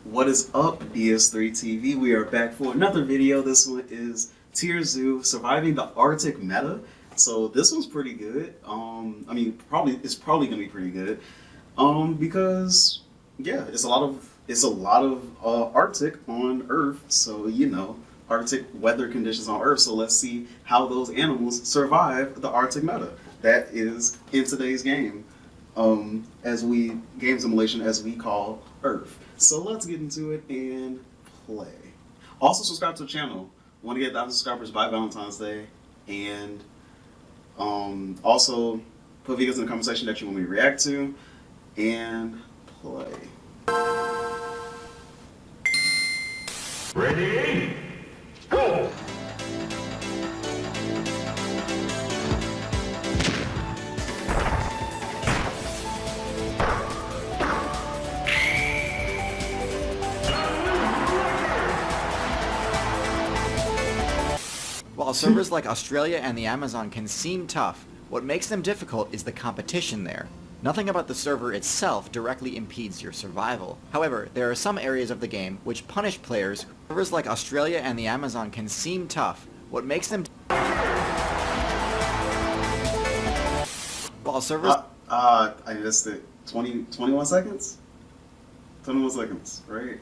What is up, DS3 TV? We are back for another video. This one is Tier Zoo surviving the Arctic meta. So this one's pretty good. It's probably gonna be pretty good. Because yeah, it's a lot of Arctic on Earth. So Arctic weather conditions on Earth. So let's see how those animals survive the Arctic meta. That is in today's game. Game simulation as we call Earth. So let's get into it and play. Also subscribe to the channel. Want to get 1,000 subscribers by Valentine's Day, and also put videos in the comment section that you want me to react to, and play. Ready? Go! While servers like Australia and the Amazon can seem tough, what makes them difficult is the competition there. Nothing about the server itself directly impedes your survival. However, there are some areas of the game which punish players. Servers like Australia and the Amazon can seem tough. What makes them while servers I missed it. 21 seconds? 21 seconds, right?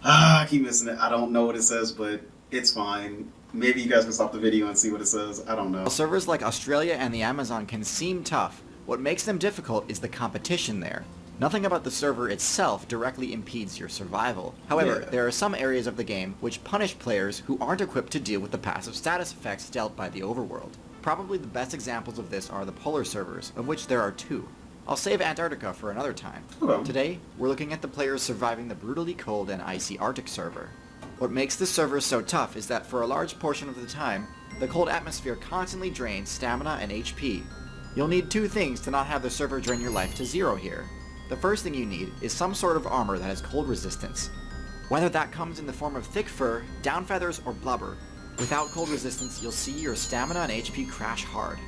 I keep missing it. I don't know what it says, but it's fine. Maybe you guys can stop the video and see what it says. I don't know. While servers like Australia and the Amazon can seem tough, what makes them difficult is the competition there. Nothing about the server itself directly impedes your survival. However, there are some areas of the game which punish players who aren't equipped to deal with the passive status effects dealt by the overworld. Probably the best examples of this are the polar servers, of which there are two. I'll save Antarctica for another time. Okay. Today, we're looking at the players surviving the brutally cold and icy Arctic server. What makes this server so tough is that for a large portion of the time, the cold atmosphere constantly drains stamina and HP. You'll need two things to not have the server drain your life to zero here. The first thing you need is some sort of armor that has cold resistance. Whether that comes in the form of thick fur, down feathers, or blubber, without cold resistance you'll see your stamina and HP crash hard.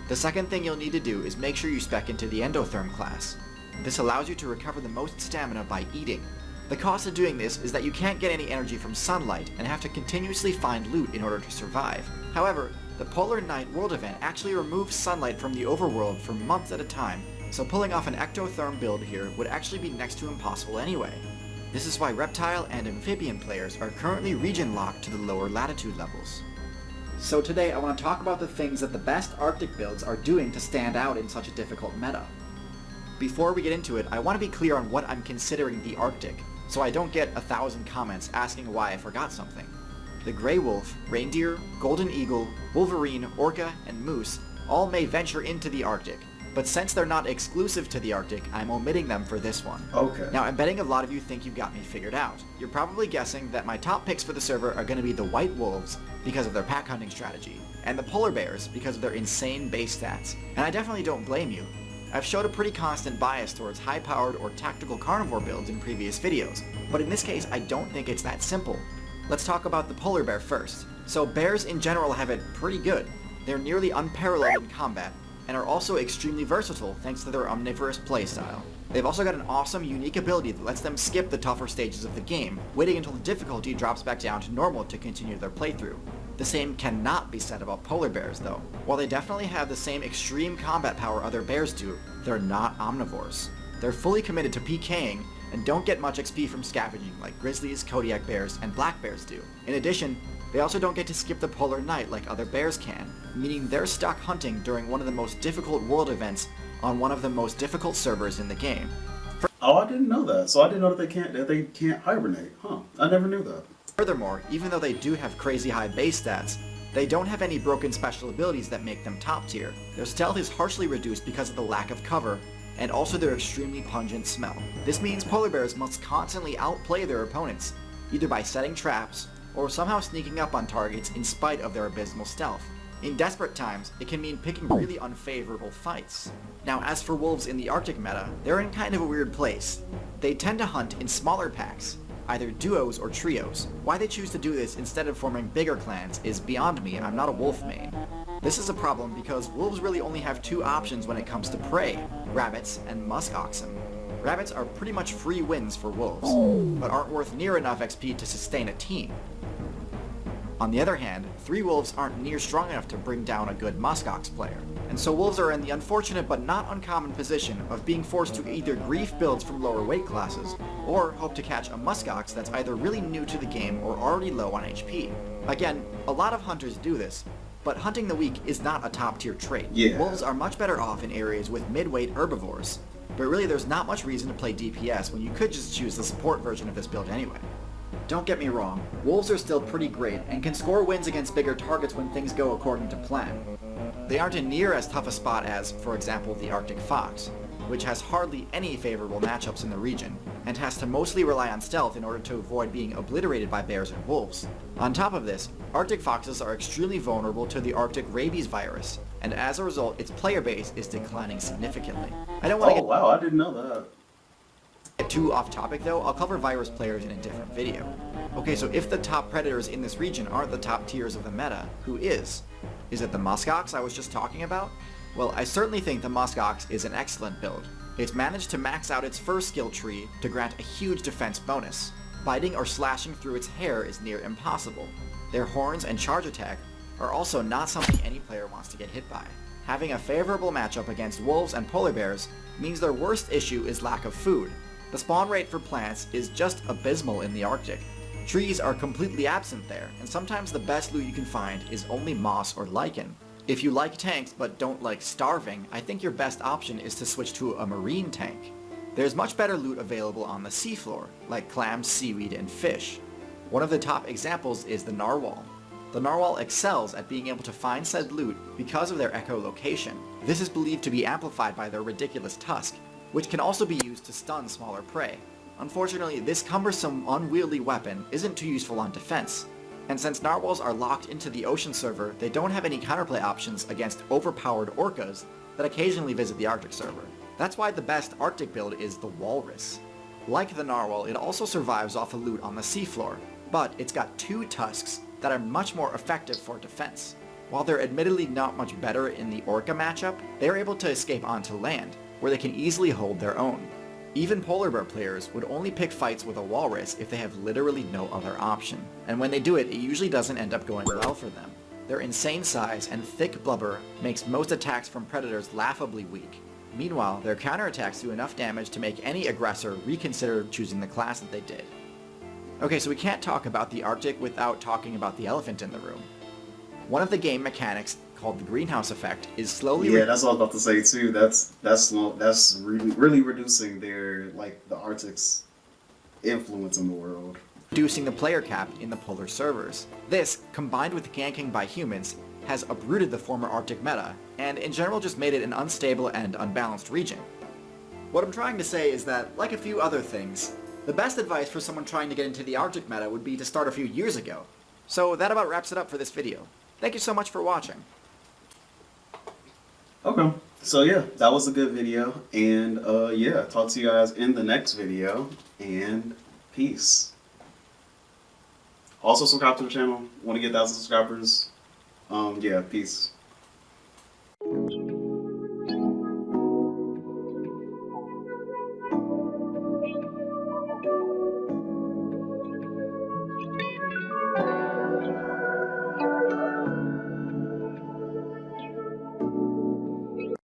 The second thing you'll need to do is make sure you spec into the endotherm class. This allows you to recover the most stamina by eating. The cost of doing this is that you can't get any energy from sunlight and have to continuously find loot in order to survive. However, the Polar Night World event actually removes sunlight from the overworld for months at a time, so pulling off an ectotherm build here would actually be next to impossible anyway. This is why reptile and amphibian players are currently region locked to the lower latitude levels. So today I want to talk about the things that the best Arctic builds are doing to stand out in such a difficult meta. Before we get into it, I want to be clear on what I'm considering the Arctic, so I don't get 1,000 comments asking why I forgot something. The gray wolf, reindeer, golden eagle, wolverine, orca, and moose all may venture into the Arctic, but since they're not exclusive to the Arctic, I'm omitting them for this one. Okay. Now, I'm betting a lot of you think you've got me figured out. You're probably guessing that my top picks for the server are going to be the white wolves because of their pack hunting strategy, and the polar bears because of their insane base stats. And I definitely don't blame you. I've showed a pretty constant bias towards high-powered or tactical carnivore builds in previous videos, but in this case I don't think it's that simple. Let's talk about the polar bear first. So bears in general have it pretty good. They're nearly unparalleled in combat, and are also extremely versatile thanks to their omnivorous playstyle. They've also got an awesome, unique ability that lets them skip the tougher stages of the game, waiting until the difficulty drops back down to normal to continue their playthrough. The same cannot be said about polar bears though. While they definitely have the same extreme combat power other bears do, they're not omnivores. They're fully committed to PKing, and don't get much XP from scavenging like grizzlies, Kodiak bears, and black bears do. In addition, they also don't get to skip the polar night like other bears can, meaning they're stuck hunting during one of the most difficult world events on one of the most difficult servers in the game. Oh, I didn't know that. So I didn't know that they can't hibernate. Huh? I never knew that. Furthermore, even though they do have crazy high base stats, they don't have any broken special abilities that make them top tier. Their stealth is harshly reduced because of the lack of cover, and also their extremely pungent smell. This means polar bears must constantly outplay their opponents, either by setting traps, or somehow sneaking up on targets in spite of their abysmal stealth. In desperate times, it can mean picking really unfavorable fights. Now, as for wolves in the Arctic meta, they're in kind of a weird place. They tend to hunt in smaller packs, either duos or trios. Why they choose to do this instead of forming bigger clans is beyond me. I'm not a wolf main. This is a problem because wolves really only have two options when it comes to prey, rabbits and musk oxen. Rabbits are pretty much free wins for wolves, but aren't worth near enough XP to sustain a team. On the other hand, 3 wolves aren't near strong enough to bring down a good muskox player, and so wolves are in the unfortunate but not uncommon position of being forced to either grief builds from lower weight classes, or hope to catch a muskox that's either really new to the game or already low on HP. Again, a lot of hunters do this, but hunting the weak is not a top tier trait. Yeah. Wolves are much better off in areas with mid-weight herbivores, but really there's not much reason to play DPS when you could just choose the support version of this build anyway. Don't get me wrong, wolves are still pretty great and can score wins against bigger targets when things go according to plan. They aren't in near as tough a spot as, for example, the Arctic fox, which has hardly any favorable matchups in the region, and has to mostly rely on stealth in order to avoid being obliterated by bears and wolves. On top of this, Arctic foxes are extremely vulnerable to the Arctic rabies virus, and as a result, its player base is declining significantly. I don't want to Oh wow, I didn't know that. get too off topic though, I'll cover virus players in a different video. Okay, so if the top predators in this region aren't the top tiers of the meta, who is? Is it the muskox I was just talking about? Well, I certainly think the muskox is an excellent build. It's managed to max out its first skill tree to grant a huge defense bonus. Biting or slashing through its hair is near impossible. Their horns and charge attack are also not something any player wants to get hit by. Having a favorable matchup against wolves and polar bears means their worst issue is lack of food. The spawn rate for plants is just abysmal in the Arctic. Trees are completely absent there, and sometimes the best loot you can find is only moss or lichen. If you like tanks but don't like starving, I think your best option is to switch to a marine tank. There's much better loot available on the seafloor, like clams, seaweed, and fish. One of the top examples is the narwhal. The narwhal excels at being able to find said loot because of their echolocation. This is believed to be amplified by their ridiculous tusk, which can also be used to stun smaller prey. Unfortunately, this cumbersome, unwieldy weapon isn't too useful on defense, and since narwhals are locked into the ocean server, they don't have any counterplay options against overpowered orcas that occasionally visit the Arctic server. That's why the best Arctic build is the walrus. Like the narwhal, it also survives off the loot on the seafloor, but it's got 2 tusks that are much more effective for defense. While they're admittedly not much better in the orca matchup, they're able to escape onto land, where they can easily hold their own. Even polar bear players would only pick fights with a walrus if they have literally no other option, and when they do it, it usually doesn't end up going well for them. Their insane size and thick blubber makes most attacks from predators laughably weak. Meanwhile, their counterattacks do enough damage to make any aggressor reconsider choosing the class that they did. Okay, so we can't talk about the Arctic without talking about the elephant in the room. One of the game mechanics, called the greenhouse effect, is slowly That's what I was about to say too. That's really reducing their the Arctic's influence in the world. reducing the player cap in the polar servers. This, combined with ganking by humans, has uprooted the former Arctic meta, and in general just made it an unstable and unbalanced region. What I'm trying to say is that, like a few other things, the best advice for someone trying to get into the Arctic meta would be to start a few years ago. So that about wraps it up for this video. Thank you so much for watching. Okay, so yeah, that was a good video, and yeah, talk to you guys in the next video, and peace. Also subscribe to the channel. Want to get 1,000 subscribers? Yeah, peace.